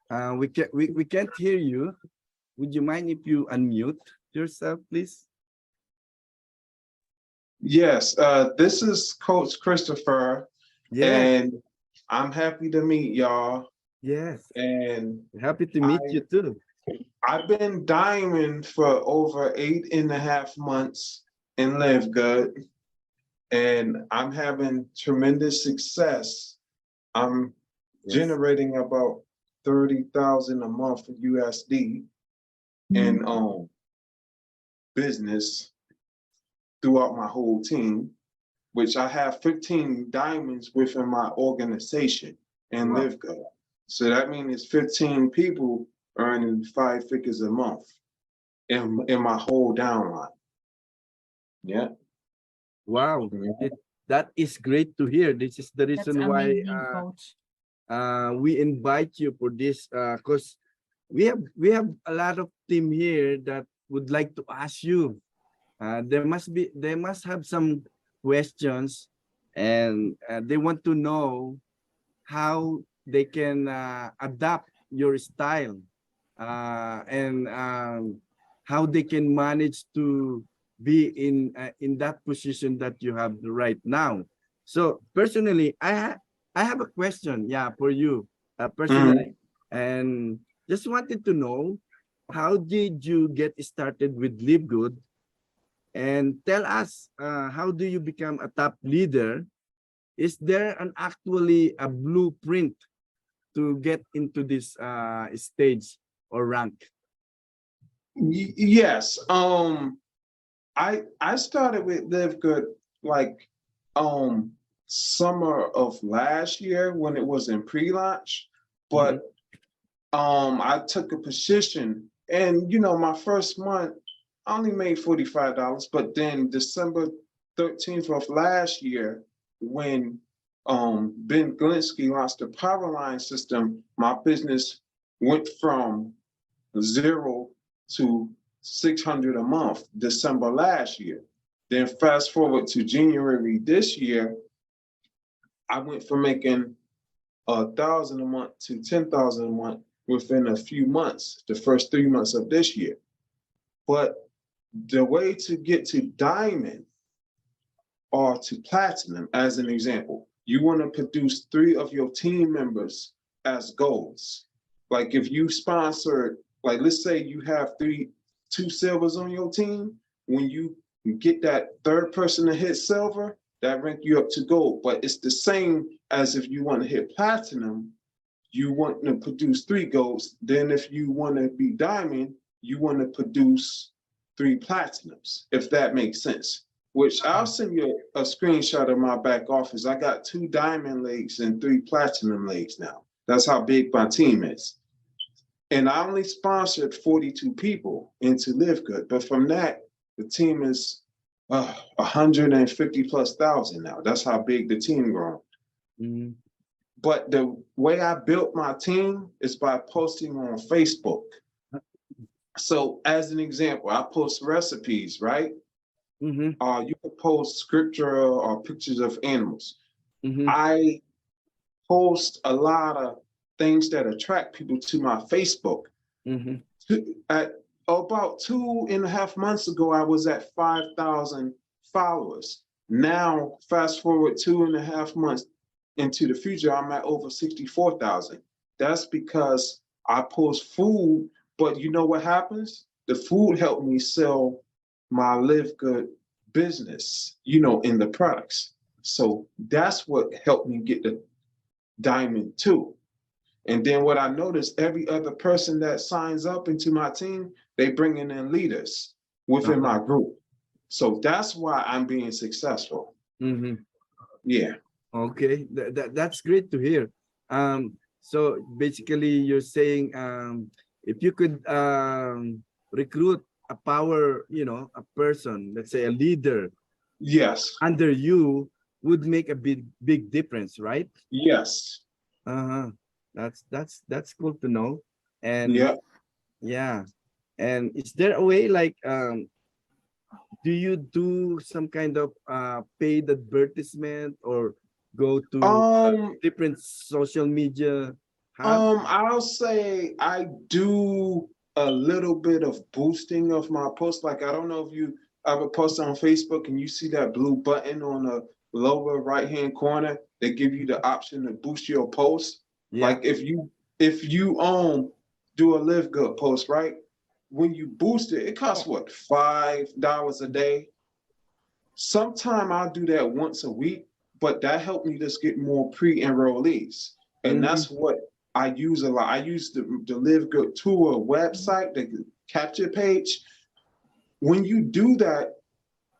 We can't hear you. Would you mind if you unmute yourself, please? Yes, this is Coach Christopher, Yes, and I'm happy to meet y'all. yes. And Happy to I meet you too. I've been diamond for over 8.5 months in Live Good, and I'm having tremendous success. I'm Yes. generating about 30,000 a month USD in business throughout my whole team, which I have 15 diamonds within my organization and Wow. Live Good. So that means it's 15 people earning 5 figures a month in my whole downline. Yeah. Wow. Yeah. That is great to hear. This is the That's reason why amazing, coach. we invite you for this because we have a lot of team here that would like to ask you. They must have some questions, and they want to know how they can adapt your style, and how they can manage to be in that position that you have right now. So personally, I have a question, yeah, for you, Mhm. personally, and just wanted to know, how did you get started with Live Good, and tell us, how do you become a top leader? Is there an actually a blueprint to get into this stage or rank? Yes. I started with Live Good like summer of last year when it was in pre-launch, Mhm. but I took a position, and my first month I only made $45, but then December 13th of last year, when Ben Glinsky launched the power line system, my business went from zero to 600 a month December last year. Then fast forward to January this year, I went from making 1,000 a month to 10,000 a month within a few months, the first 3 months of this year. But the way to get to diamond or to platinum, as an example, you want to produce 3 of your team members as goals. Like if you sponsor, like let's say you have two silvers on your team, when you get that third person to hit silver, that rank you up to gold. But it's the same as if you want to hit platinum, you want to produce 3 golds. Then if you want to be diamond, you want to produce 3 platinums, if that makes sense. Which I'll send you a screenshot of my back office. I got 2 diamond legs and 3 platinum legs now. That's how big my team is. And I only sponsored 42 people into Live Good, but from that, the team is 150 plus thousand now. That's how big the team grown. Mhm. But the way I built my team is by posting on Facebook. So as an example, I post recipes, right? Mhm. You can post scripture or pictures of animals. Mhm. I post a lot of things that attract people to my Facebook. Mhm. At about 2.5 months ago, I was at 5,000 followers. Now, fast forward 2.5 months into the future, I'm at over 64,000. That's because I post food, but you know what happens? The food helped me sell my Live Good business, in the products. So that's what helped me get the diamond too. And then what I noticed, every other person that signs up into my team, they bringing in leaders within Uh-huh. my group. So that's why I'm being successful. Mhm. Yeah. Okay, that's great to hear. So basically, you're saying, if you could recruit a power, a person, let's say a leader Yes. under you, would make a big difference, right? Yes. Uh-huh. That's cool to know. And Yeah. yeah, and is there a way, like, do you do some kind of paid advertisement, or go to Um, different social media have? I'll say I do a little bit of boosting of my post. Like, I don't know if you ever post on Facebook and you see that blue button on the lower right-hand corner that give you the option to boost your post. Yeah. Like if you do a Live Good post, right? When you boost it, it costs what, $5 a day? Sometime I'll do that once a week, but that helped me just get more pre-enrollees. And Mhm. that's what I use a lot. I use the Live Good Tour website, the capture page. When you do that,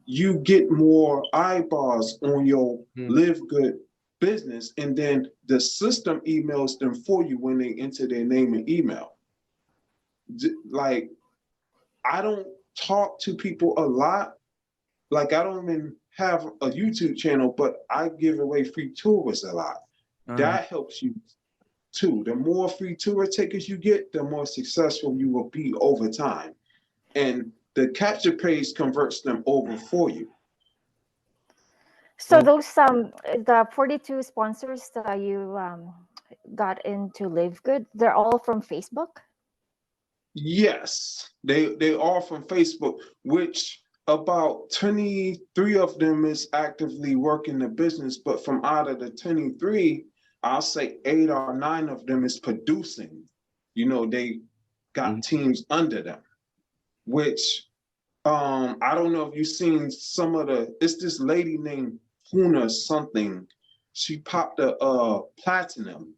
you get more eyeballs on your Mm. Live Good business, and then the system emails them for you when they enter their name and email. Like, I don't talk to people a lot. Like, I don't even have a YouTube channel, but I give away free tours a lot. Uh-huh. That helps you too. The more free tour takers you get, the more successful you will be over time. And the capture page converts them over for you. So Oh, those the 42 sponsors that you got into Live Good, they're all from Facebook. Yes, they are from Facebook, which about 23 of them is actively working the business, but from out of the 23, I'll say 8 or 9 of them is producing. They mhm. got teams under them, which I don't know if you've seen some of it's this lady named Puna something. She popped a platinum.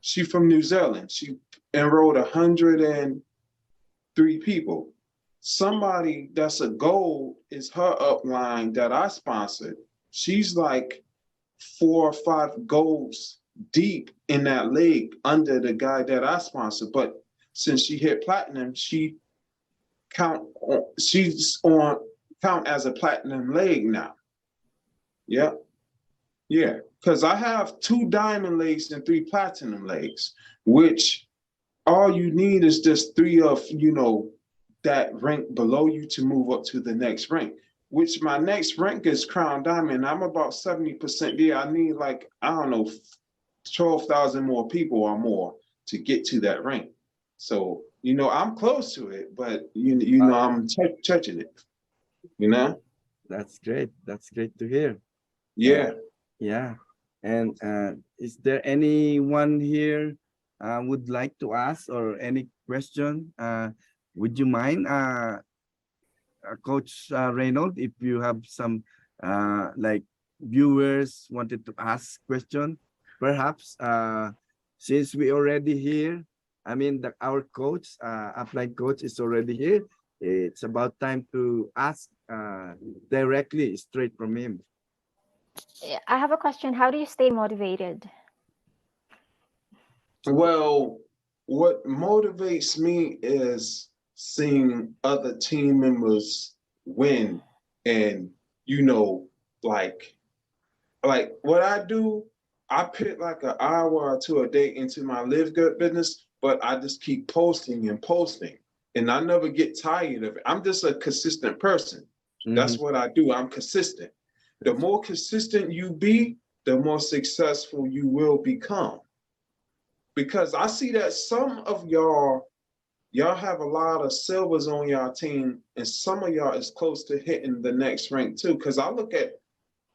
She from New Zealand. She enrolled 103 people. Somebody that's a gold is her upline that I sponsored. She's like 4 or 5 golds deep in that league under the guy that I sponsored. But since she hit platinum, she's on count as a platinum leg now. Yeah, yeah. Because I have 2 diamond legs and 3 platinum legs, which all you need is just 3 of that rank below you to move up to the next rank. Which my next rank is crown diamond. I'm about 70% there. I need, like, I don't know, 12,000 more people or more to get to that rank. So I'm close to it, but I'm touching it. You know? That's great. That's great to hear. And Yeah. yeah. And is there anyone here would like to ask or any question? Would you mind, Coach Reynolds, if you have some like viewers wanted to ask question, perhaps since we already here, I mean our coach, applied coach is already here. It's about time to ask directly straight from him. Yeah, I have a question. How do you stay motivated? Well, what motivates me is seeing other team members win, and you know, like what I do, I put like an hour or two a day into my Live Good business, but I just keep posting and posting, and I never get tired of it. I'm just a consistent person. Mhm. That's what I do. I'm consistent. The more consistent you be, the more successful you will become. Because I see that some of y'all have a lot of silvers on y'all team, and some of y'all is close to hitting the next rank too. Because I look at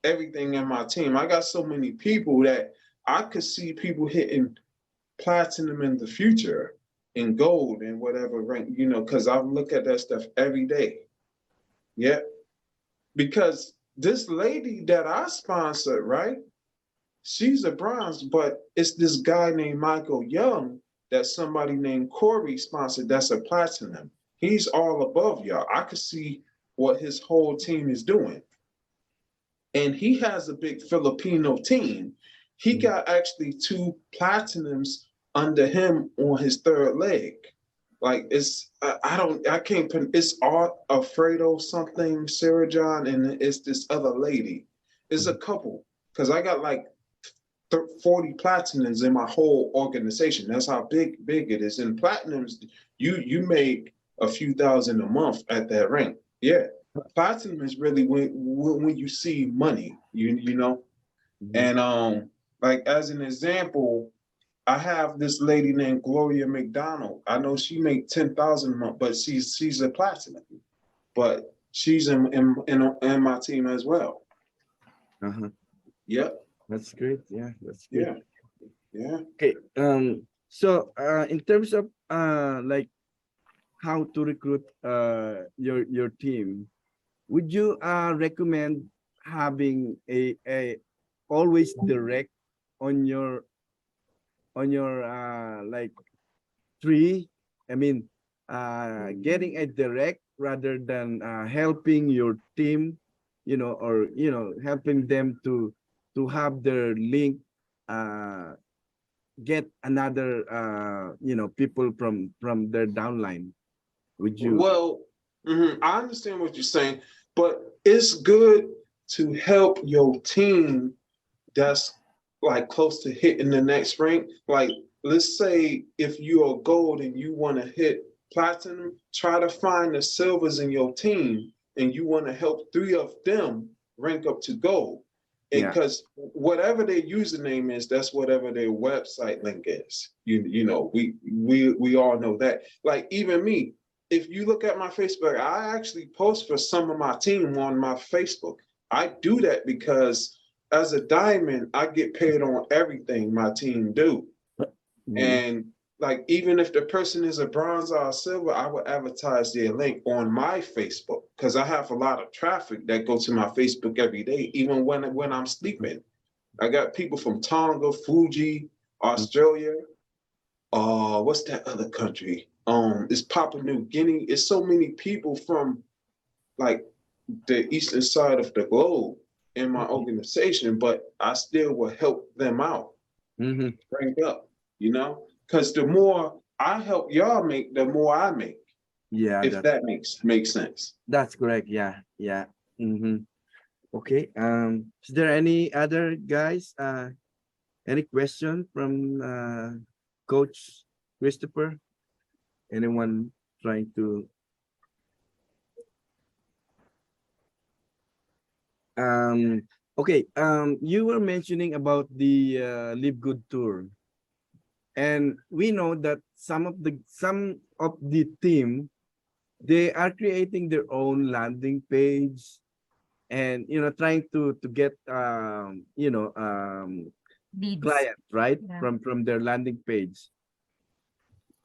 everything in my team. I got so many people that I could see people hitting platinum in the future, in gold, and whatever rank, because I look at that stuff every day. Yeah. Because this lady that I sponsored, right? She's a bronze, but it's this guy named Michael Young that somebody named Corey sponsored that's a platinum. He's all above y'all. I could see what his whole team is doing. And he has a big Filipino team. He got actually 2 platinums under him on his third leg. Like, I can't put, it's Art Alfredo something, Sarah John, and it's this other lady. It's a couple, because I got like 40 platinums in my whole organization. That's how big it is. And platinums, you make a few thousand a month at that rank. Yeah. Platinum is really when you see money, you know. Mhm. And like, as an example, I have this lady named Gloria McDonald. I know she make 10,000 a month, but she's a platinum. But she's in my team as well. Uh-huh. Yep. That's great. Yeah, that's great. Yeah. Yeah. Okay. So in terms of like how to recruit your team, would you recommend having a always direct on your like tree? I mean, getting a direct rather than helping your team, or helping them to have their link get another people from their downline. Would you? Well, I understand what you're saying, but it's good to help your team that's like close to hitting the next rank. Like, let's say if you're gold and you want to hit platinum, try to find the silvers in your team and you want to help 3 of them rank up to gold. And Yeah. because whatever their username is, that's whatever their website link is. We all know that. Like even me, if you look at my Facebook, I actually post for some of my team on my Facebook. I do that because as a diamond, I get paid on everything my team do. And like, even if the person is a bronze or a silver, I would advertise their link on my Facebook because I have a lot of traffic that go to my Facebook every day, even when I'm sleeping. I got people from Tonga, Fuji, Australia. What's that other country? It's Papua New Guinea. It's so many people from like the eastern side of the globe in my organization, but I still will help them out, bring up, because the more I help y'all make, the more I make, Yeah, if that makes sense. that's correct. Yeah, yeah. Okay. Is there any other guys? Any question from Coach Christopher? Anyone trying to? Okay. You were mentioning about the Live Good tour, and we know that some of the team, they are creating their own landing page, and trying to get Leads. client, right, Yeah. from their landing page.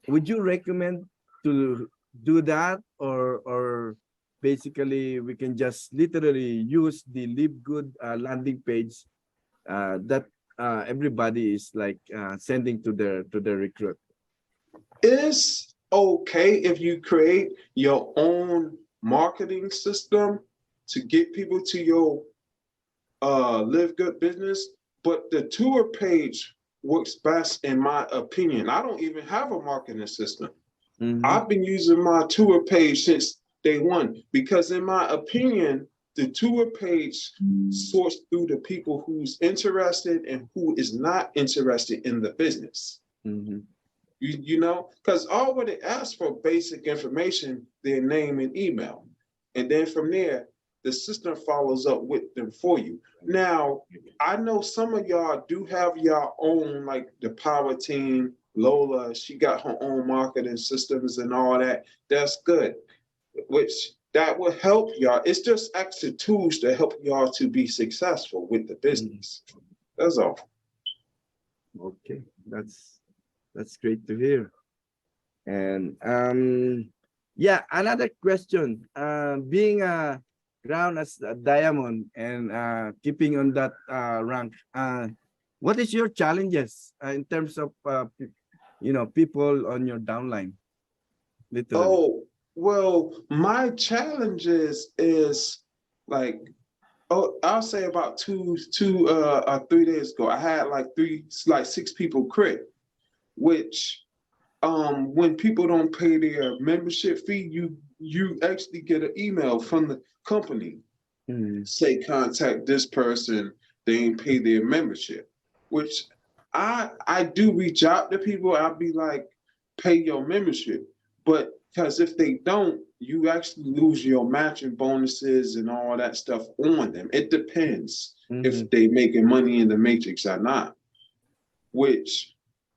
Would you recommend to do that, or basically we can just literally use the Live Good landing page that everybody is like sending to their recruit? It's okay if you create your own marketing system to get people to your Live Good business, but the tour page works best in my opinion. I don't even have a marketing system. I've been using my tour page since day one because in my opinion, the tour page sorts through the people who's interested and who is not interested in the business. Because all what it asks for basic information, their name and email. And then from there, the system follows up with them for you. Now, I know some of y'all do have your own, like the power team, Lola, she got her own marketing systems and all that. That's good, which that will help y'all. It's just extra tools to help y'all to be successful with the business. That's all. Okay, that's great to hear. And yeah, another question. Being crowned as a diamond and keeping on that rank, what is your challenges in terms of people on your downline, literally? Oh, well, my challenges is like, I'll say about two, 3 days ago, I had like 6 people quit, which when people don't pay their membership fee, you actually get an email from the company say contact this person, they ain't pay their membership, which I do reach out to people. I'll be like, pay your membership, but because if they don't, you actually lose your matching bonuses and all that stuff on them. It depends if they making money in the matrix or not, which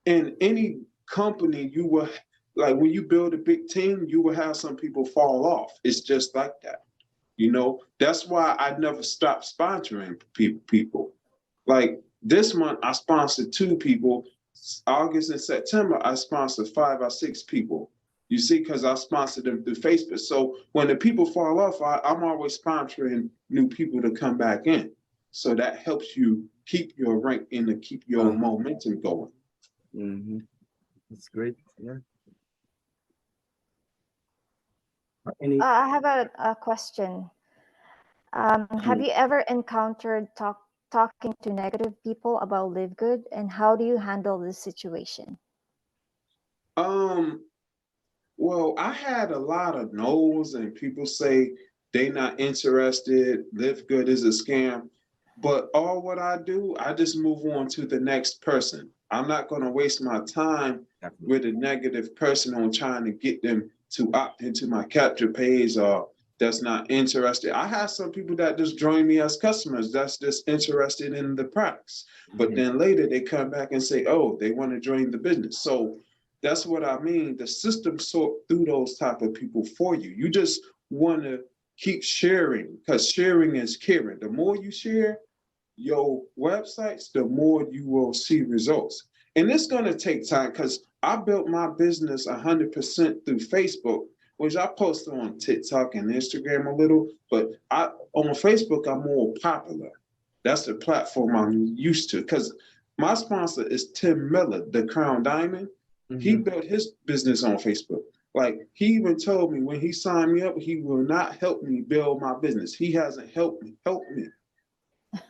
in any company, you will, like when you build a big team, you will have some people fall off. It's just like that. You know, that's why I never stopped sponsoring people. Like this month, I sponsored 2 people. August and September, I sponsored 5 or 6 people. You see, because I sponsored them through Facebook. So when the people fall off, I'm always sponsoring new people to come back in. So that helps you keep your rank and to keep your momentum going. Mm-hmm. That's great. Yeah. Any I have a question. Have you ever encountered talking to negative people about Live Good, and how do you handle this situation? Um, well, I had a lot of no's and people say they not interested, Live Good is a scam. But all what I do, I just move on to the next person. I'm not gonna waste my time with a negative person on trying to get them to opt into my capture page or that's not interested. I have some people that just join me as customers that's just interested in the products. But then later they come back and say, oh, they want to join the business. So that's what I mean. The system sort through those type of people for you. You just want to keep sharing because sharing is caring. The more you share your websites, the more you will see results. And it's going to take time because I built my business 100% through Facebook, which I post on TikTok and Instagram a little, but on Facebook, I'm more popular. That's the platform I'm used to because my sponsor is Tim Miller, the Crown Diamond. He built his business on Facebook. Like he even told me when he signed me up, he will not help me build my business. He hasn't helped me.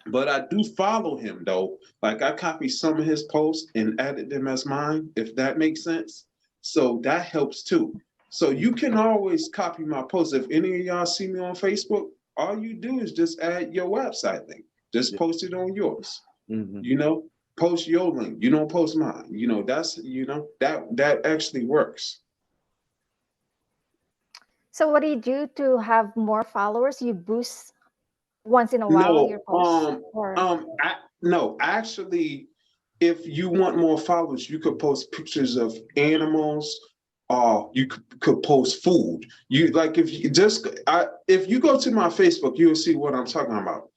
But I do follow him though. Like I copy some of his posts and edit them as mine, if that makes sense. So that helps too. So you can always copy my posts. If any of y'all see me on Facebook, all you do is just add your website link. Just post it on yours. You know, post your link. You don't post mine. You know, that's that actually works. So, what do you do to have more followers? You boost once in a while your No, posts, or no, actually, if you want more followers, you could post pictures of animals, or you could post food. You like if you go to my Facebook, you'll see what I'm talking about.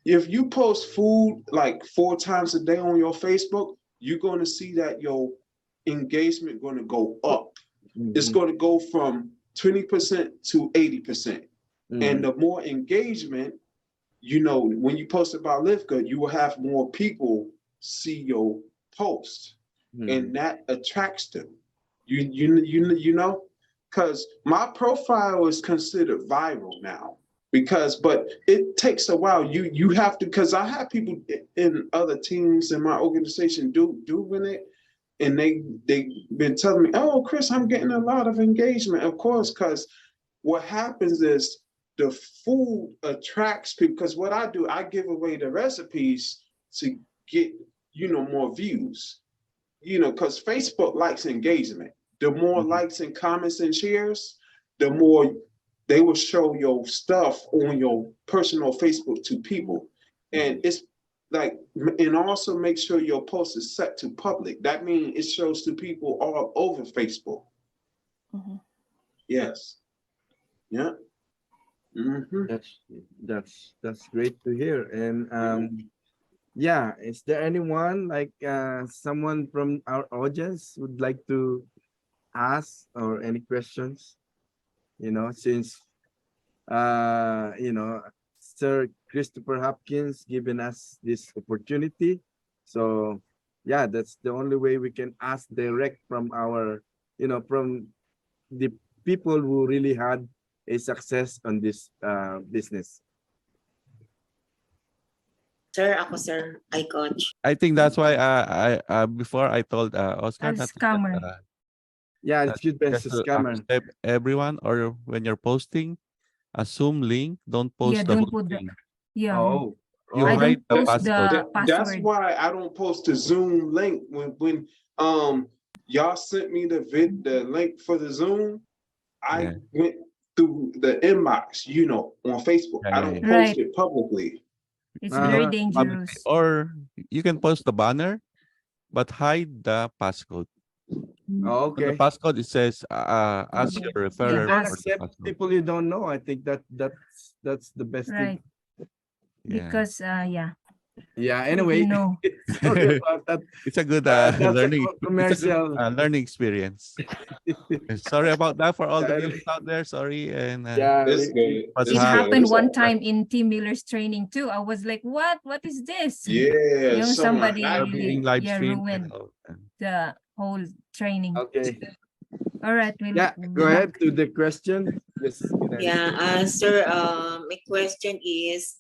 If you post food like 4 times a day on your Facebook, you're going to see that your engagement going to go up. It's going to go from 20% to 80%. And the more engagement, when you post about Live Good, you will have more people see your post, and that attracts them. You know, because my profile is considered viral now. But it takes a while. You have to, because I have people in other teams in my organization doing it, and they've been telling me, "Oh, Chris, I'm getting a lot of engagement." Of course, because what happens is the food attracts people. Because what I do, I give away the recipes to get more views. Because Facebook likes engagement. The more likes and comments and shares, the more they will show your stuff on your personal Facebook to people. And it's like, and also make sure your post is set to public. That means it shows to people all over Facebook. Yes. Yeah. That's great to hear. And yeah, is there anyone like someone from our audience would like to ask or any questions? Since Sir Christopher Hopkins given us this opportunity. So yeah, that's the only way we can ask direct from our, from the people who really had a success on this business. Sir, ako sir, I coach. I think that's why I before I told Oscar A not to scammer. Yeah, not it should be a just to scammer. accept everyone, or when you're posting a Zoom link, don't Yeah, post the don't whole put the thing. yeah. Oh, You I oh, don't hide the post passcode. the That's password. why I don't post the Zoom link when y'all sent me the link for the Zoom. I Yeah, went through the inbox, on Facebook. yeah, I yeah, don't yeah. post Right. it publicly. It's Not very uh, publicly. dangerous. Or you can post the banner, but hide the passcode. Oh, On the okay. passcode, it says, ask your referrer Don't for the accept passcode. people you don't know. I think that's the best Right. thing. Yeah. Because yeah, Yeah. you Anyway, know. sorry about that. It's a good That's a learning. It's a good commercial. learning experience. Sorry about that for all the Yeah, viewers out there. Sorry, and Yeah. It's good. was It It's good. happened It's one all right. time in Team Miller's training too. I was like, what? What is this? Yeah, Yung someone somebody hacked are being it. live yeah, streamed. ruined the whole training. Okay. All right, we'll Yeah. be Go back. ahead to the question. Yes. Yeah, sir, my question is,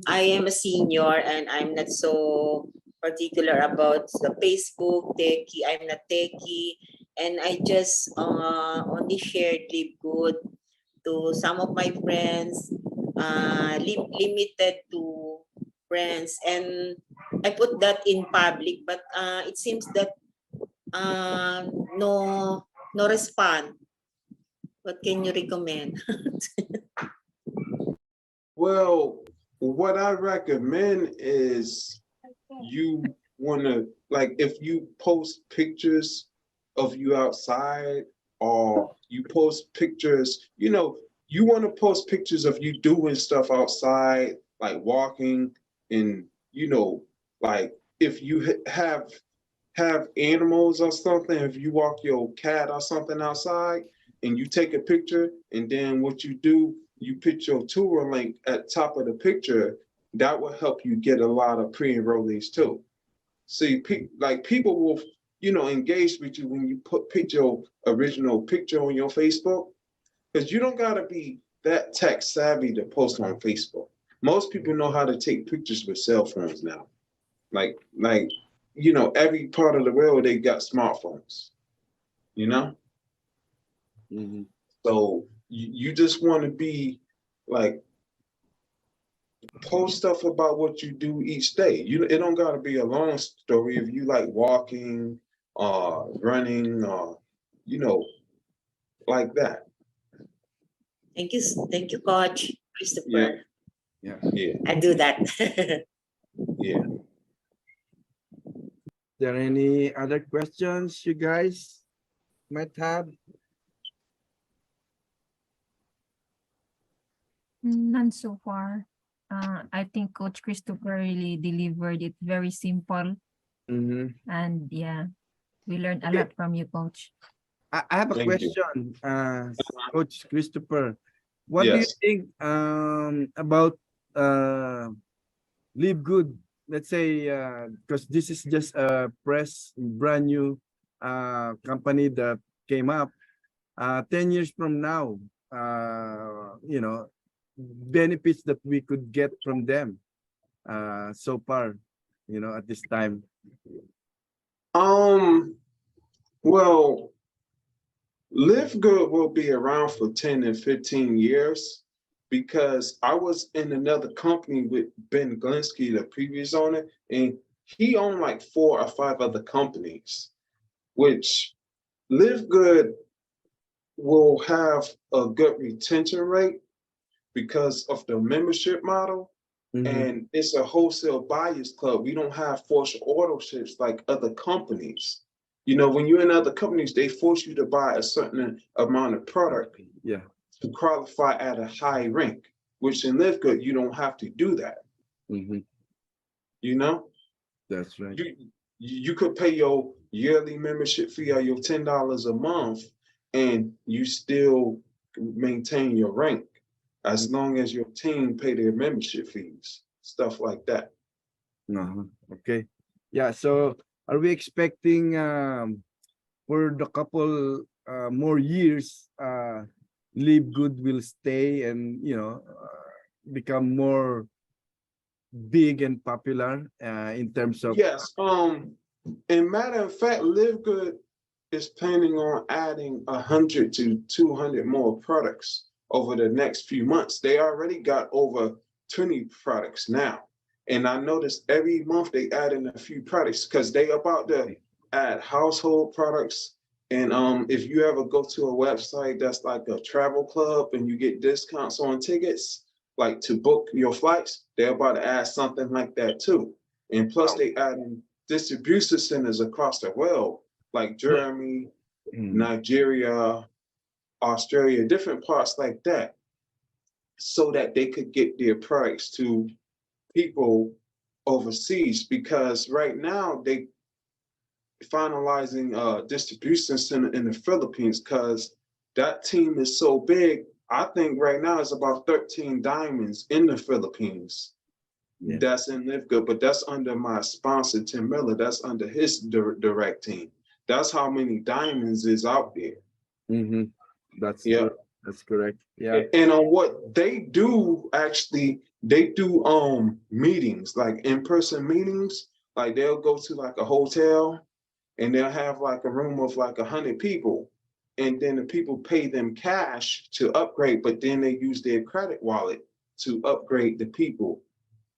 I am a senior and I'm not so particular about the Facebook techie. I'm not techie, and I just only shared Live Good to some of my friends, limited to friends, and I put that in public, but it seems that no response. What can you recommend? Well, what I recommend is you want to, like, if you post pictures of you outside, or you post pictures, you want to post pictures of you doing stuff outside, like walking, and like if you have animals or something, if you walk your cat or something outside and you take a picture, and then what you do, you put your tour link at top of the picture, that will help you get a lot of pre-enrollees too. See, people will, engage with you when you put your original picture on your Facebook, because you don't gotta be that tech savvy to post on Facebook. Most people know how to take pictures with cell phones now. Like, every part of the world, they got smartphones, you know? Mhm. So you just want to be like, post stuff about what you do each day. It don't gotta be a long story. If you like walking or running or, like that. Thank you, Coach Christopher. Yeah. Yeah, I do that. yeah. There any other questions you guys might have? None so far. I think Coach Christopher really delivered it very simple. Mhm. And yeah, we learned a Okay. lot from you, Coach. I have a Thank you. question, Coach Christopher. What do you Yes. think about Live Good? Let's say because this is just a brand new company that came up 10 years from now, benefits that we could get from them so far, at this time. Well, Live Good will be around for 10 and 15 years, because I was in another company with Ben Glinsky, the previous owner, and he owned like 4 or 5 other companies, which Live Good will have a good retention rate because of the membership model. Mhm. And it's a wholesale buyers club. We don't have forced order ships like other companies. When you're in other companies, they force you to buy a certain amount of product Yeah, to qualify at a high rank, which in Live Good, you don't have to do that. mhm, You know, that's right. you could pay your yearly membership fee or your $10 a month, and you still maintain your rank as long as your team pay their membership fees, stuff like that. Okay. Yeah, so are we expecting for the couple more years Live Good will stay and become more big and popular in terms of Yes. And matter of fact, Live Good is planning on adding 100 to 200 more products over the next few months. They already got over 20 products now. And I noticed every month they add in a few products, because they about to add household products. And if you ever go to a website that's like a travel club and you get discounts on tickets, like to book your flights, they're about to add something like that too. And plus they add in distribution centers across the world, like Germany, Nigeria, Australia, different parts like that, so that they could get their products to people overseas. Because right now they finalizing a distribution center in the Philippines, because that team is so big. I think right now it's about 13 diamonds in the Philippines. Yeah. That's in Live Good, but that's under my sponsor, Tim Miller. That's under his direct team. That's how many diamonds is out there. That's Yeah. good. That's correct. Yeah. And on what they do, actually, they do meetings, like in-person meetings. Like they'll go to like a hotel and they'll have like a room of like 100 people. And then the people pay them cash to upgrade, but then they use their credit wallet to upgrade the people,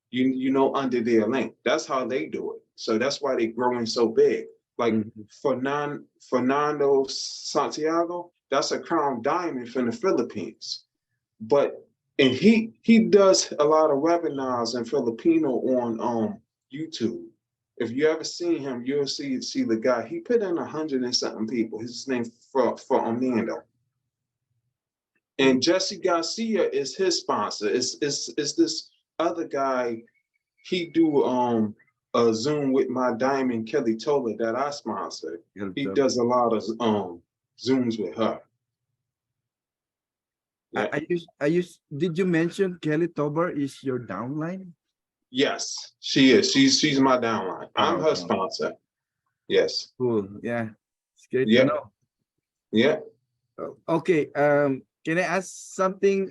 you know, under their link. That's how they do it. So that's why they're growing so big. Like Fernando Santiago, that's a crown diamond from the Philippines. But and he does a lot of webinars in Filipino on YouTube. If you ever seen him, you'll see the guy. He put in 100 and something people. His name for Orlando. And Jesse Garcia is his sponsor. It's this other guy. He do a Zoom with my diamond Kelly Tola that I sponsor. He does a lot of Zooms with her. Yeah. Did you mention Kelly Tober is your downline? Yes, she is. She's my downline. I'm her Oh, sponsor. Yes. cool. Yeah. It's great Yeah. to know. Yeah. Okay. Can I ask something,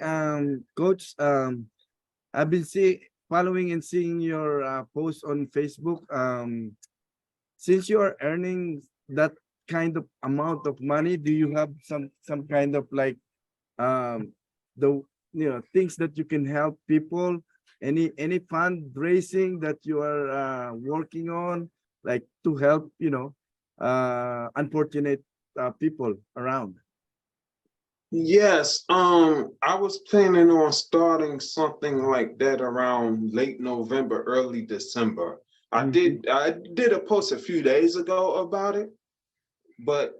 Coach? I've been following and seeing your posts on Facebook. Since you are earning that kind of amount of money, do you have some kind of like the things that you can help people? Any fundraising that you are working on, like to help unfortunate people around? Yes. I was planning on starting something like that around late November, early December. I did a post a few days ago about it, but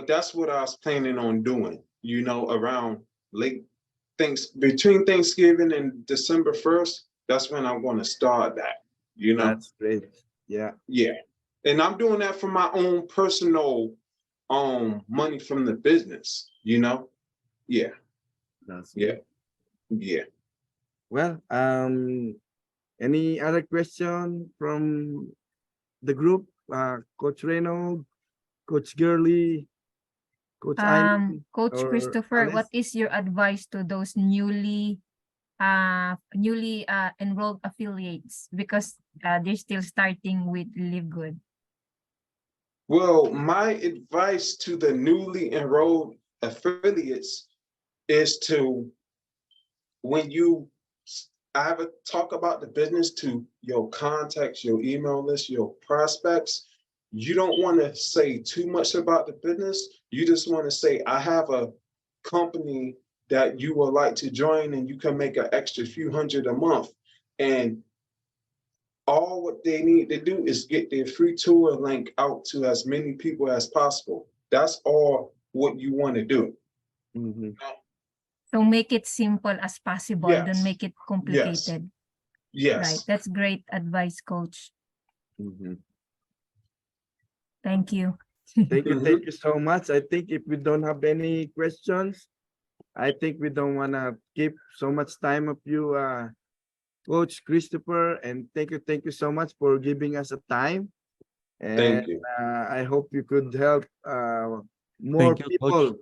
that's what I was planning on doing, you know, around between Thanksgiving and December 1st. That's when I'm going to start that, you know. That's great. Yeah. Yeah. And I'm doing that for my own personal money from the business, you know. Yeah. That's Yeah. good. Yeah. Well, any other question from the group? Coach Reynold, Coach Gurley, Coach Eileen, Coach or Christopher, what Alice? is your advice to those newly enrolled affiliates, because they're still starting with Live Good? Well, my advice to the newly enrolled affiliates is to, when you ever talk about the business to your contacts, your email list, your prospects, you don't want to say too much about the business. You just want to say, I have a company that you would like to join and you can make an extra few hundred a month. And all what they need to do is get their free tour link out to as many people as possible. That's all what you want to do. So make it simple as possible. Yes. Don't make it complicated. Yes. Right. That's great advice, Coach. Thank you. Thank you so much. I think if we don't have any questions, I think we don't want to keep so much time of you, Coach Christopher, and thank you so much for giving us a time. And Thank you. I hope you could help more Thank you, people, Coach.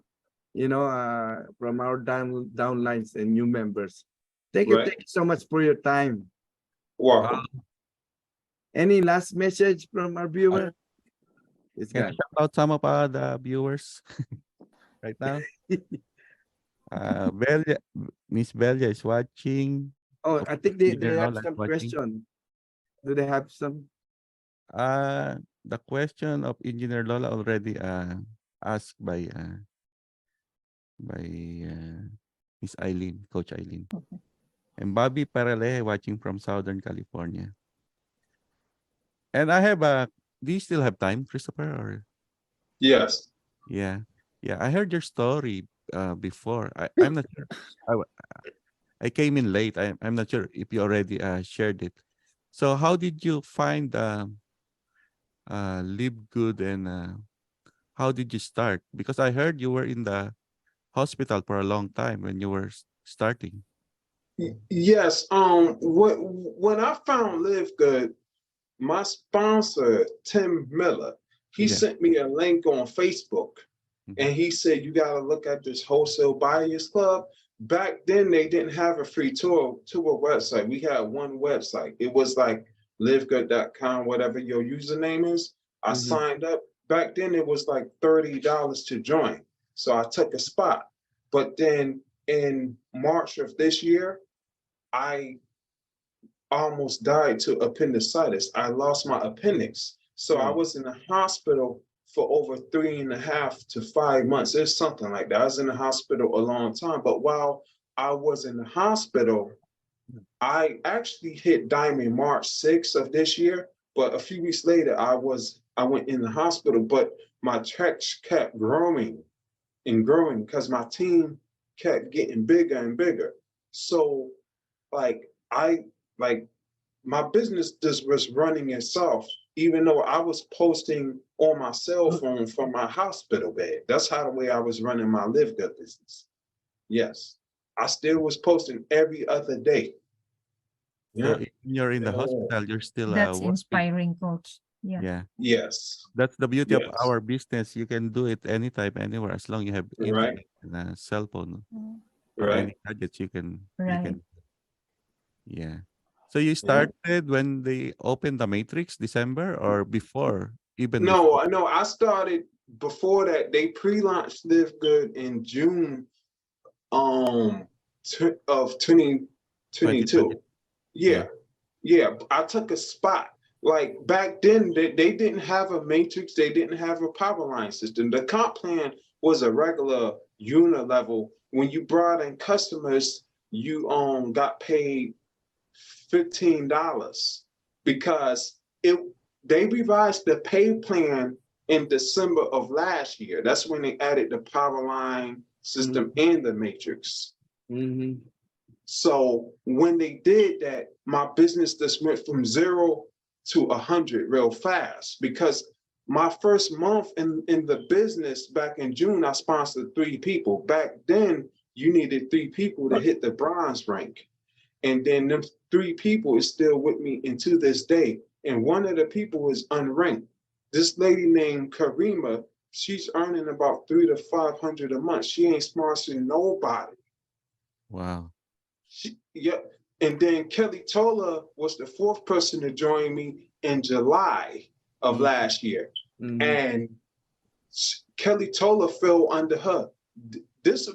from our downlines and new members. Thank Right. you so much for your time. Welcome. Any last message from our viewer? It's Can I gone. shout out some of the viewers right now? Belia, Miss Belia is watching. Oh, I think they Engineer have Lola is some watching. question. Do they have some? The question of Engineer Lola already asked by Miss Eileen, Coach Eileen. And Bobby Parale watching from Southern California. And I have a do you still have time, Christopher? Or Yes. yeah, yeah. I heard your story before. I'm not sure. I came in late. I'm not sure if you already shared it. So how did you find Live Good, and how did you start? Because I heard you were in the hospital for a long time when you were starting. Yes. When I found Live Good, my sponsor, Tim Miller, he Yeah. sent me a link on Facebook, Mhm. and he said, you got to look at this Wholesale Buyers Club. Back then, they didn't have a free tour website. We had one website. It was like livegood.com, whatever your username is. I Mhm. signed up. Back then, it was like $30 to join. So I took a spot. But then in March of this year, I almost died to appendicitis. I lost my appendix. So I was in the hospital for over 3.5 to 5 months. It's something like that. I was in the hospital a long time. But while I was in the hospital, I actually hit diamond March 6th of this year. But a few weeks later, I went in the hospital, but my checks kept growing and growing because my team kept getting bigger and bigger. So like I like my business just was running itself, even though I was posting on my cell phone from my hospital bed. That's how the way I was running my Live Good business. Yes. I still was posting every other day. So Yeah. if you're in the hospital, you're still That's working. inspiring, coach. Yeah. Yeah. Yes. That's the beauty of Yes. our business. You can do it anytime, anywhere, as long you have Right. internet and a cell phone Mm. or any Right. gadgets. You Right. can, yeah. So you Yeah. started when they opened the Matrix, December, or before, even before No, I know I started before that. They pre-launched Live Good in June um of 2020? 2022. Yeah. Yeah. Yeah, I took a spot. Like back then, they didn't have a matrix, they didn't have a power line system. The comp plan was a regular unit level. When you brought in customers, you got paid $15 because it they revised the pay plan in December of last year. That's when they added the power line system and the matrix. Mhm. So when they did that, my business just went from 0 to 100 real fast because my first month in the business back in June, I sponsored 3 people. Back then, you needed 3 people to hit the bronze rank. And then them 3 people is still with me and to this day. And one of the people is unranked. This lady named Karima, she's earning about 300 to 500 a month. She ain't sponsoring nobody. Wow. Yep. And then Kelly Tola was the 4th person to join me in July of Mhm. last year. Mhm. And Kelly Tola fell under her. This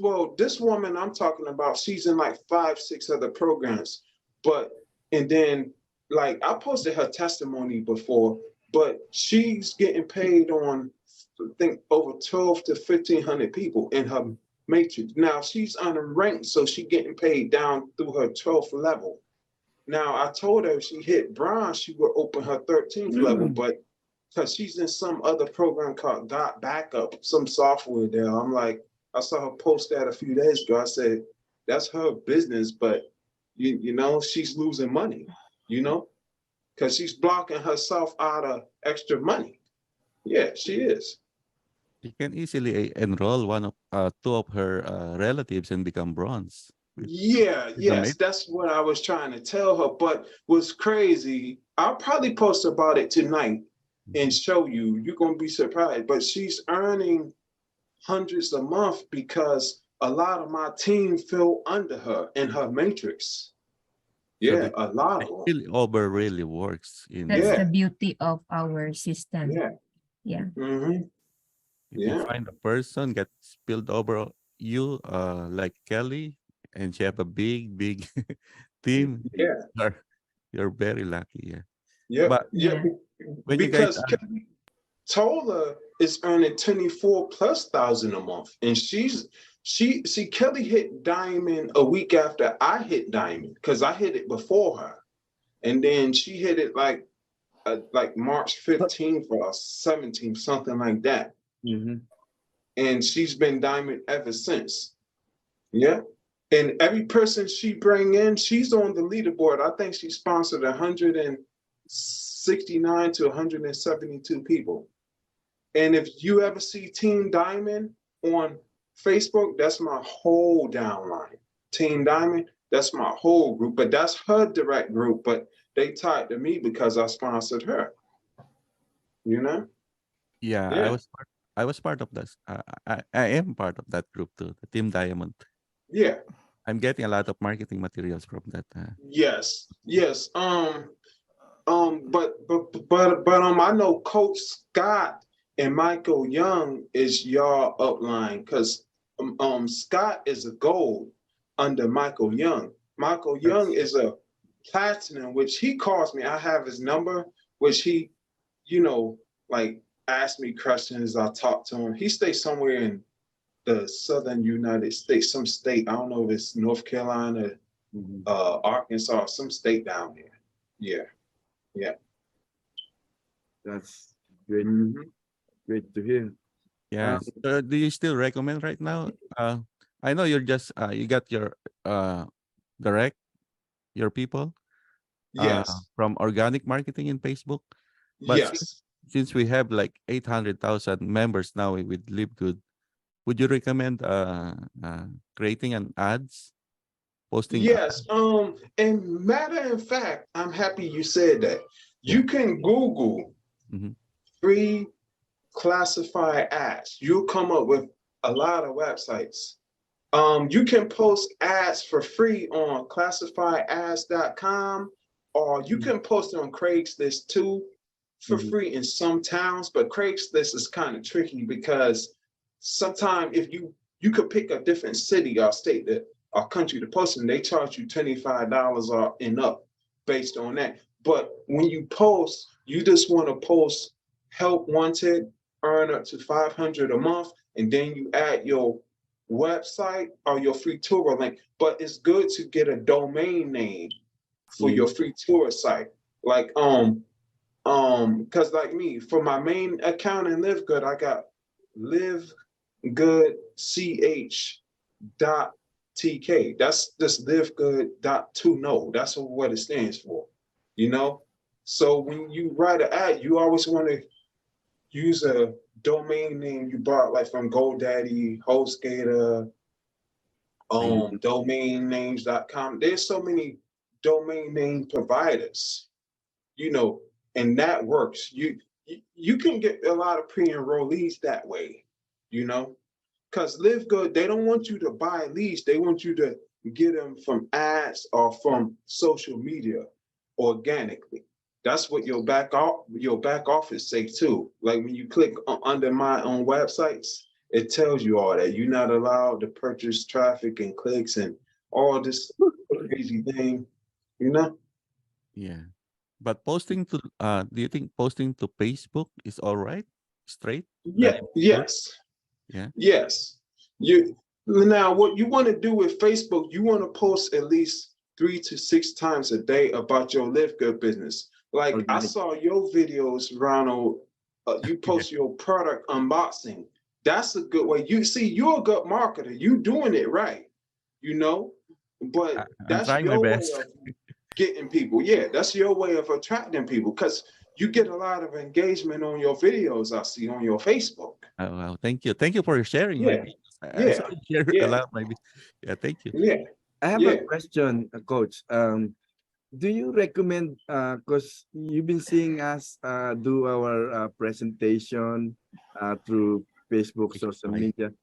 woman I'm talking about, she's in like 5, 6 other programs. But, and then like I posted her testimony before, but she's getting paid on, I think, over 12 to 1,500 people in her matrix. Now she's unranked, so she getting paid down through her 12th level. Now I told her if she hit bronze, she would open her 13th level, but because she's in some other program called Got Backup, some software there. I'm like, I saw her post that a few days ago. I said, that's her business, but you know, she's losing money, you know, because she's blocking herself out of extra money. Yeah, she is. You can easily enroll two of her relatives and become bronze Yeah, with the yes, mate. that's what I was trying to tell her. But what's crazy, I'll probably post about it tonight and show you. You're gonna be surprised. But she's earning hundreds a month because a lot of my team fell under her in her matrix. So Yeah, a lot the of them. spillover really works in That's Yeah, the beauty of our system. yeah, Yeah. if you yeah, find a person get spilled over you, like Kelly, and she have a big team, yeah, you're you're very lucky. Yeah. yep, But yeah. Yeah. when you guys Because Kelly Tola is earning 24 plus thousand a month, and she see Kelly hit diamond a week after I hit diamond because I hit it before her, and then she hit it like like March 15th or 17th, something like that. Mhm. And she's been diamond ever since. Yeah. And every person she bring in, she's on the leaderboard. I think she sponsored 169 to 172 people. And if you ever see Team Diamond on Facebook, that's my whole downline. Team Diamond, that's my whole group, but that's her direct group. But they tied to me because I sponsored her. You know? Yeah, Yeah. I was part of this. I am part of that group too, the Team Diamond. Yeah. I'm getting a lot of marketing materials from that. Yes. Yes. I know Coach Scott and Michael Young is y'all upline because Scott is a gold under Michael Young. Michael Young That's is a platinum, which he calls me. I have his number, which he, you know, like asked me questions. I talk to him. He stays somewhere in the southern United States, some state. I don't know if it's North Carolina, mhm. Arkansas, some state down there. Yeah. Yeah. That's great. Mhm. Great to hear. Yes. Do you still recommend right now? I know you're just you got your direct your people Yes. from organic marketing in Facebook, but Yes. since we have like 800,000 members now with Live Good, would you recommend creating an ads, posting? Yes. And matter of fact, I'm happy you said that. Yeah. You can Google Mhm. free classified ads. You'll come up with a lot of websites. You can post ads for free on classifiedads.com, or you Mhm. can post it on Craigslist too for Mhm. free in some towns. But Craigslist is kind of tricky because sometimes if you could pick a different city or state that or country to post in, they charge you $25 or and up based on that. But when you post, you just want to post help wanted, earn up to 500 a month, and then you add your website or your free tour link. But it's good to get a domain name for your Mhm. free tour site. Like because like me, for my main account in Live Good, I got Live Good CH dot TK. That's just Live Good dot to know. That's what it stands for. You know? So when you write an ad, you always want to use a domain name you bought like from GoDaddy, HostGator, Mhm. domainnames.com. There's so many domain name providers, you know, and that works. You can get a lot of pre-enrollees that way, you know, because Live Good, they don't want you to buy leads. They want you to get them from ads or from social media organically. That's what your back office say too. Like when you click under my own websites, it tells you all that you're not allowed to purchase traffic and clicks and all this crazy thing, you know? Yeah. But posting to do you think posting to Facebook is all right? Straight? That Yeah, good? yes. Yeah. Yes. You now what you want to do with Facebook, you want to post at least 3 to 6 times a day about your Live Good business. Like I Organic. saw your videos, Ronald. You Yeah. post your product unboxing. That's a good way. You see, you're a good marketer. You doing it right, you know. But I'm that's trying my your way best. of getting people. Yeah, that's your way of attracting people because you get a lot of engagement on your videos. I see on your Facebook. Oh, wow. Thank you. Thank you for sharing my Yeah, videos. I yeah, saw you share a yeah. lot of my Yeah, thank you. Yeah, I have a yeah. question, Coach. Do you recommend, because you've been seeing us do our presentation through Facebook, social Right. media.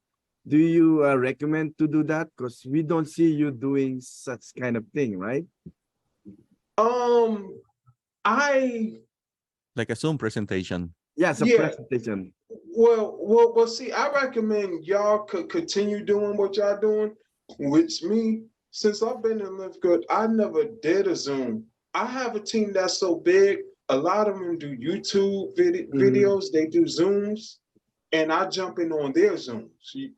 Do you recommend to do that? Because we don't see you doing such kind of thing, right? Um, I Like a Zoom presentation. Yeah, it's a yeah. presentation. Well. See, I recommend y'all could continue doing what y'all doing. Which me, since I've been in Live Good, I never did a Zoom. I have a team that's so big. A lot of them do YouTube Mhm. videos. They do Zooms, and I jump in on their Zooms.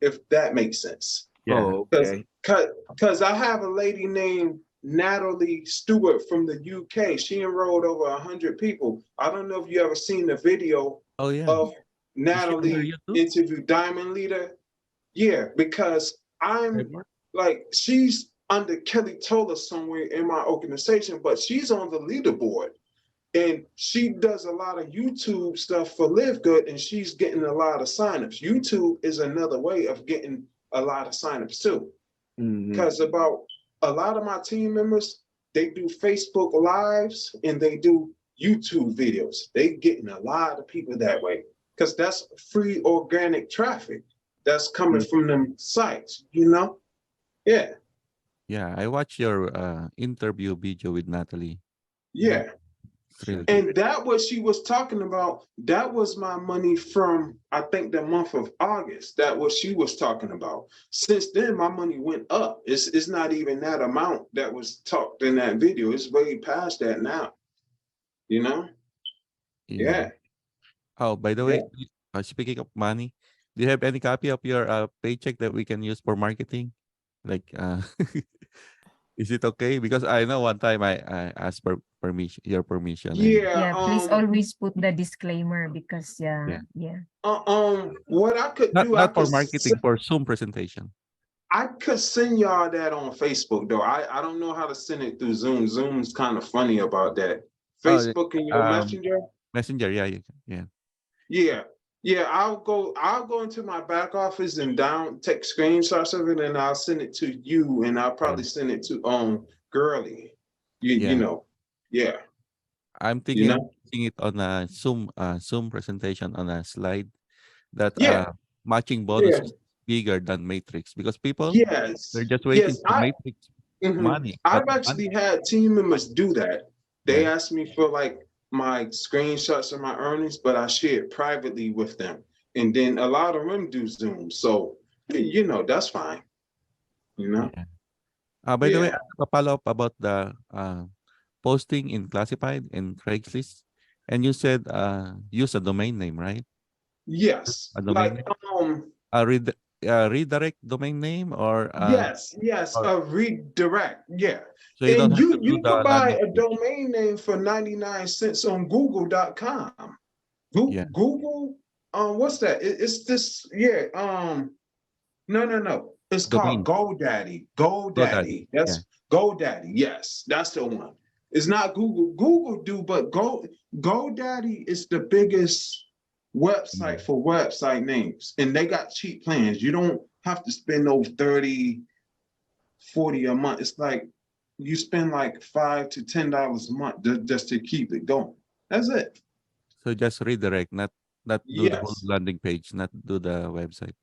If that makes sense. Yeah. Oh, Cause, okay. cause, cause I have a lady named Natalie Stewart from the UK. She enrolled over 100 people. I don't know if you ever seen the video Oh yeah. of Is she under Natalie YouTube? interview Diamond Leader. Yeah, because I'm Ever? like, she's under Kelly Tola somewhere in my organization, but she's on the leaderboard. And she does a lot of YouTube stuff for Live Good, and she's getting a lot of signups. YouTube is another way of getting a lot of signups too. Mhm. Because about a lot of my team members, they do Facebook Lives and they do YouTube videos. They getting a lot of people that way because that's free organic traffic that's coming Mm. from them sites, you know? Yeah, Yeah, I watched your interview video with Natalie. yeah. It's really good. And that what she was talking about, that was my money from, I think, the month of August. That what she was talking about. Since then, my money went up. It's not even that amount that was talked in that video. It's way past that now, you know? Yeah. Yeah, Oh, by the yeah. way, speaking of money, do you have any copy of your paycheck that we can use for marketing? Like, is it okay? Because I know one time I asked for permission, your permission, and Yeah, Yeah, please always put the disclaimer because yeah, what I could do, not for marketing, for Zoom presentation. I could send y'all that on Facebook though. I don't know how to send it through Zoom. Zoom's kind of funny about that. Oh, Facebook and your messenger. Messenger, yeah, yeah. Yeah. Yeah, I'll go into my back office and take screenshots of it and I'll send it to you and I'll probably send it to Girly. You Yeah. know. Yeah. I'm You thinking of know? using it on a Zoom presentation on a slide that Yeah. matching bonus Yeah. is bigger than Matrix because people Yes. they're just waiting Yes. for Matrix money, but I've actually had team members do that. They yeah, asked me for like my screenshots of my earnings, but I share it privately with them. And then a lot of them do Zoom. So, you know, that's fine. You know? yeah. By the way, Yeah. I have a follow up about the posting in classified in Craigslist, and you said use a domain name, right? Yes. A domain Like, name, a redirect domain name, yes, or a redirect. Yeah. so you don't And have to do you could the buy landing a page. domain name for 99 cents on google.com. Yeah, Google, what's that? It's this, yeah, no. It's called domain. GoDaddy. GoDaddy. GoDaddy. Yeah. That's GoDaddy. Yes, that's the one. It's not Google. Google do, but GoDaddy is the biggest website for website names. And they got cheap plans. You don't have to spend over 30, 40 a month. It's like you spend like $5 to $10 a month just to keep it going. That's it. So just redirect, not do the whole Yes. landing page, not do the website.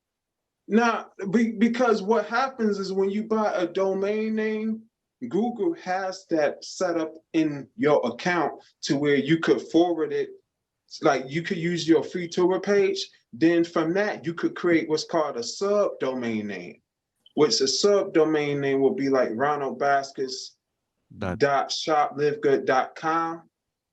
Now, because what happens is when you buy a domain name, Google has that set up in your account to where you could forward it. Like you could use your free tour page. Then from that, you could create what's called a subdomain name, which a subdomain name will be like Ronald Baskets That .shoplivegood.com,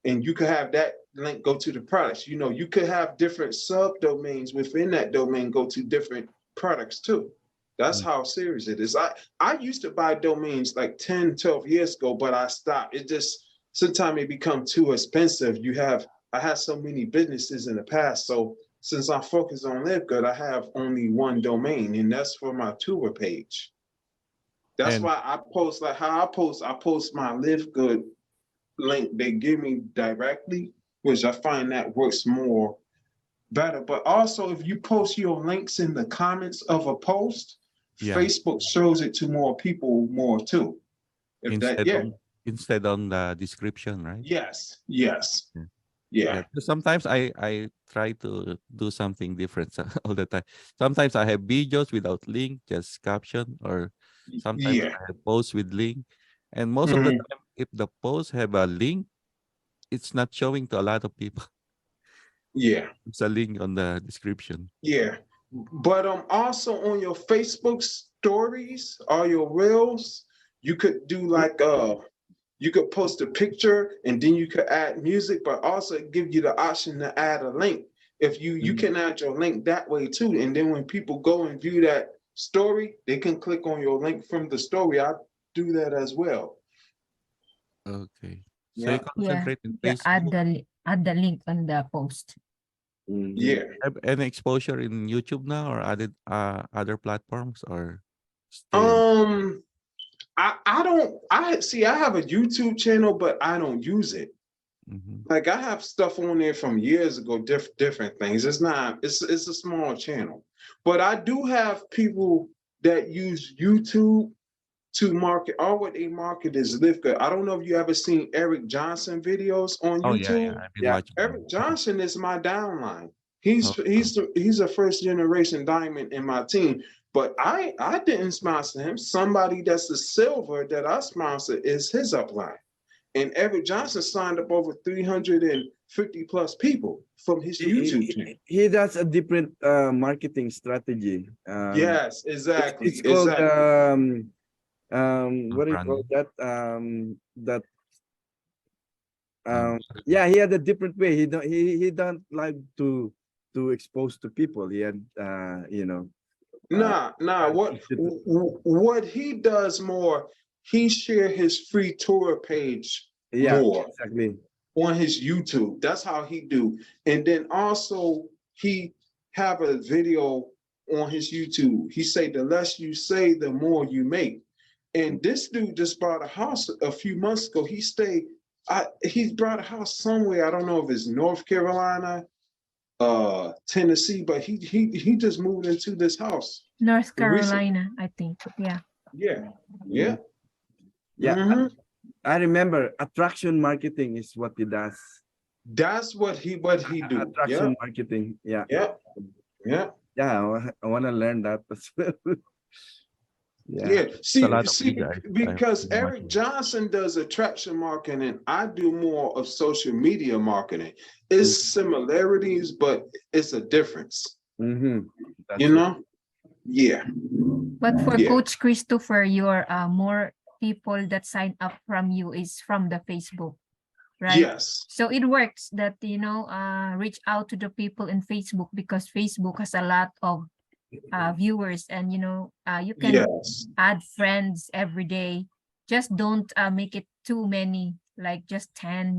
and you could have that link go to the products. You know, you could have different subdomains within that domain go to different products too. That's Mm. how serious it is. I used to buy domains like 10, 12 years ago, but I stopped. It just sometimes it become too expensive. I had so many businesses in the past. So since I focus on Live Good, I have only one domain, and that's for my tour page. That's and why I post like how I post my Live Good link they give me directly, which I find that works more better. But also if you post your links in the comments of a post, yeah, Facebook shows it to more people more too. If that, instead yeah, on instead on the description, right? yes, Yeah. yeah, Yeah. So sometimes I try to do something different all the time. Sometimes I have videos without link, just caption, or sometimes yeah, I have posts with link. And most of the mhm, time, if the posts have a link, it's not showing to a lot of people. yeah. It's a link on the description. Yeah, but also on your Facebook stories or your reels, you could do like you could post a picture and then you could add music, but also give you the option to add a link. If you Mm. can add your link that way too, and then when people go and view that story, they can click on your link from the story. I do that as well. Okay. So you Yeah. concentrate in Yeah, add Facebook. add the link on the post. Mhm. Yeah. Have any exposure in YouTube now or added other platforms or still? I don't I see I have a YouTube channel, but I don't use it. Mhm. Like I have stuff on there from years ago, different things. It's not, it's a small channel. But I do have people that use YouTube to market. All what they market is live good. I don't know if you ever seen Eric Johnson videos on Oh yeah, YouTube. yeah. I've been Yeah. watching them. Eric Johnson is my downline. He's Oh, he's he's a first generation diamond in my team. But I didn't sponsor him. Somebody that's a silver that I sponsor is his upline. And Eric Johnson signed up over 350 plus people from his YouTube channel. He does a different marketing strategy. Yes, exactly, It's called exactly. what do you call branding. that? That Um, yeah, he had a different way. He don't like to expose to people. He had uh Nah. What he does more, he share his free tour page yeah, more exactly. on his YouTube. That's how he do. And then also he have a video on his YouTube. He say the less you say, the more you make. And this dude just bought a house a few months ago. He brought a house somewhere. I don't know if it's North Carolina, Tennessee, but he just moved into this house North recently. Carolina, I think. Yeah. Yeah, yeah. Yeah, Hmm. I remember attraction marketing is what he does. That's what he do. Yeah, Attraction marketing. Yeah. yeah, yeah. Yeah, I want to learn that as well. Yeah. Yeah, it's a lot of see, you guys. I've because been Eric watching. Johnson does attraction marketing, I do more of social media marketing. Mm. It's similarities, but it's a difference. Mm-hmm. You That's right. know? Yeah, But for yeah, Coach Christopher, your more people that sign up from you is from the Facebook, right? yes, So it works that reach out to the people in Facebook because Facebook has a lot of viewers, and you can yes, add friends every day. Just don't make it too many, like just 10,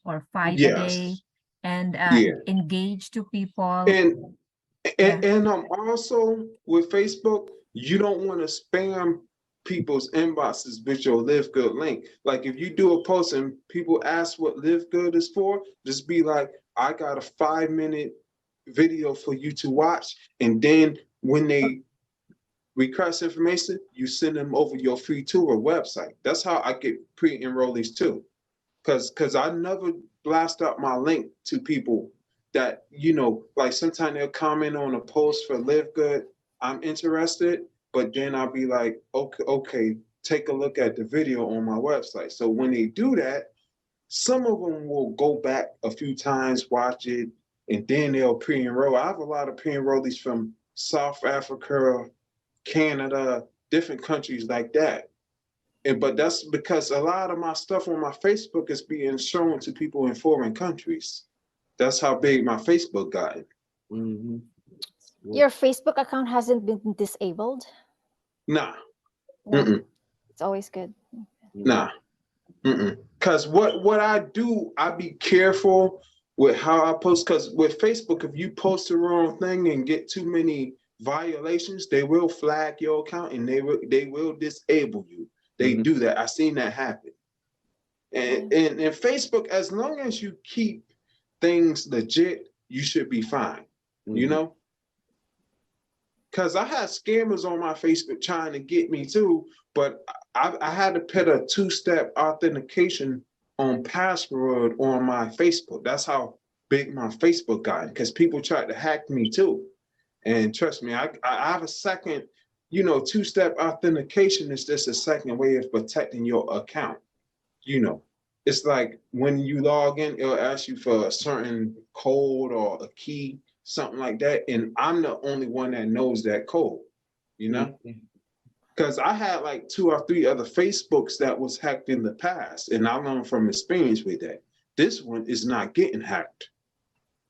or 5 a day, yes, and yeah. engage to people. And Yeah. also with Facebook, you don't want to spam people's inboxes with your Live Good link. Like if you do a post and people ask what Live Good is for, just be like, I got a 5-minute video for you to watch. And then when they request information, you send them over your free tour website. That's how I get pre-enrollees too. Cause I never blast up my link to people that, like sometimes they'll comment on a post for Live Good. I'm interested, but then I'll be like, okay, take a look at the video on my website. So when they do that, some of them will go back a few times, watch it, and then they'll pre-enroll. I have a lot of pre-enrollees from South Africa, Canada, different countries like that. But that's because a lot of my stuff on my Facebook is being shown to people in foreign countries. That's how big my Facebook got. Mm-hmm. Your Facebook account hasn't been disabled? Nah, No, mm-mm, it's always good. nah, mm-mm. Cause what I do, I be careful with how I post. Cause with Facebook, if you post the wrong thing and get too many violations, they will flag your account and they will disable you. They Mm-hmm. do that. I seen that happen. And Facebook, as long as you keep things legit, you should be fine. You Mm-hmm. know, because I had scammers on my Facebook trying to get me too, but I had to put a 2-step authentication on password on my Facebook. That's how big my Facebook got, because people tried to hack me too. And trust me, I have a second, 2-step authentication is just a second way of protecting your account. You know, it's like when you log in, it'll ask you for a certain code or a key, something like that. And I'm the only one that knows that code, you know? Mm-hmm. Because I had like 2 or 3 other Facebooks that was hacked in the past, and I learned from experience with that. This one is not getting hacked,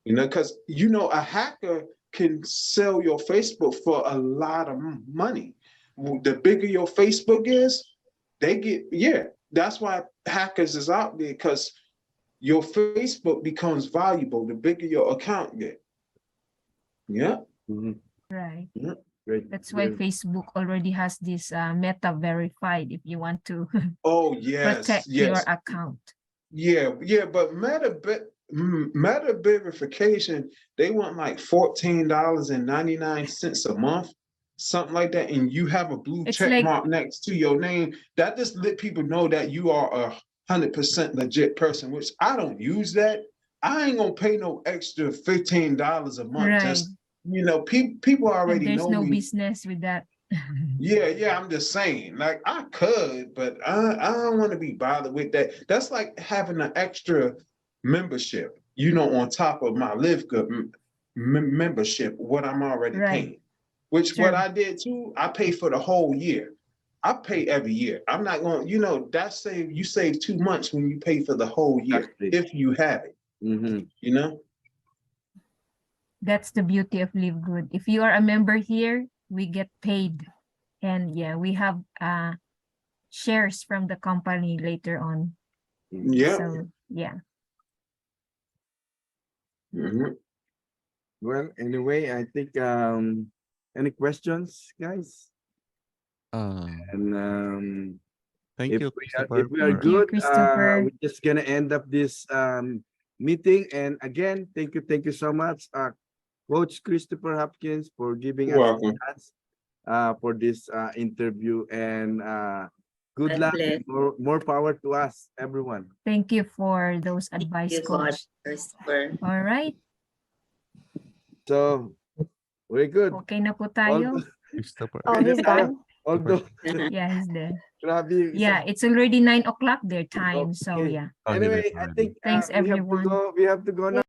because a hacker can sell your Facebook for a lot of money. The bigger your Facebook is, they get, yeah, that's why hackers is out there, because your Facebook becomes valuable the bigger your account get. Yeah. Mhm. Right. Great. That's why Great. Facebook already has this Meta verified if you want to Oh yes, protect your yes. account. Yeah, yeah, but Meta verification, they want like $14.99 a month, something like that, and you have a blue It's check like- mark next to your name. That just let people know that you are 100% legit person, which I don't use that. I ain't gonna pay no extra $15 a month. Right. Just people And already there's know no me. business with that. Yeah, I'm just saying, like I could, but I don't want to be bothered with that. That's like having an extra membership, on top of my Live Good membership, what I'm already Right. paying. Which True. what I did too, I pay for the whole year. I pay every year. I'm not going, you save 2 months when you pay for the whole year, Exactly. if you have it, Mhm. That's the beauty of Live Good. If you are a member here, we get paid. And yeah, we have shares from the company later on. Yeah. So yeah. Mhm. Well, anyway, I think any questions, guys? And Thank if you, we Christopher. Thank are you, good, Christopher. we're just gonna end up this meeting. And again, thank you so much, Coach Christopher Hopkins, for giving You're us a welcome. chance for this interview. And good My luck and more power to us, everyone. Thank you for those advice, you, Coach Coach. Christopher. All right. So we're good. Okay na po tayo. Christopher. Oh, he's done. Although, Yeah, he's there. grabe yung Yeah, isa. it's already 9 o'clock their time. So Okay. yeah. Oh, he Anyway, left I already. think Thanks, we have to everyone. go. We have to go now.